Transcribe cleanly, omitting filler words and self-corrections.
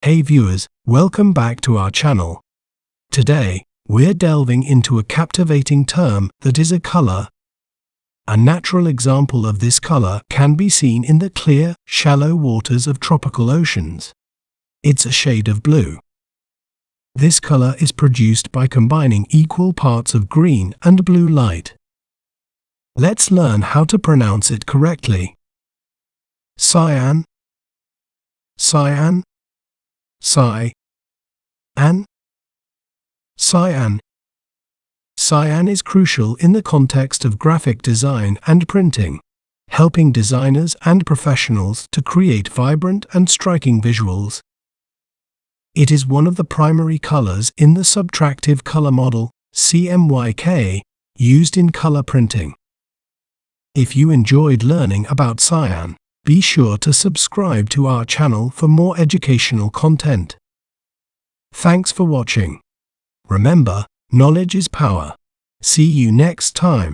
Hey viewers, welcome back to our channel. Today, we're delving into a captivating term that is a color. A natural example of this color can be seen in the clear, shallow waters of tropical oceans. It's a shade of blue. This color is produced by combining equal parts of green and blue light. Let's learn how to pronounce it correctly. Cyan, cyan, cyan, cyan. Cyan is crucial in the context of graphic design and printing, helping designers and professionals to create vibrant and striking visuals. It is one of the primary colors in the subtractive color model, CMYK, used in color printing. If you enjoyed learning about cyan, be sure to subscribe to our channel for more educational content. Thanks for watching. Remember, knowledge is power. See you next time.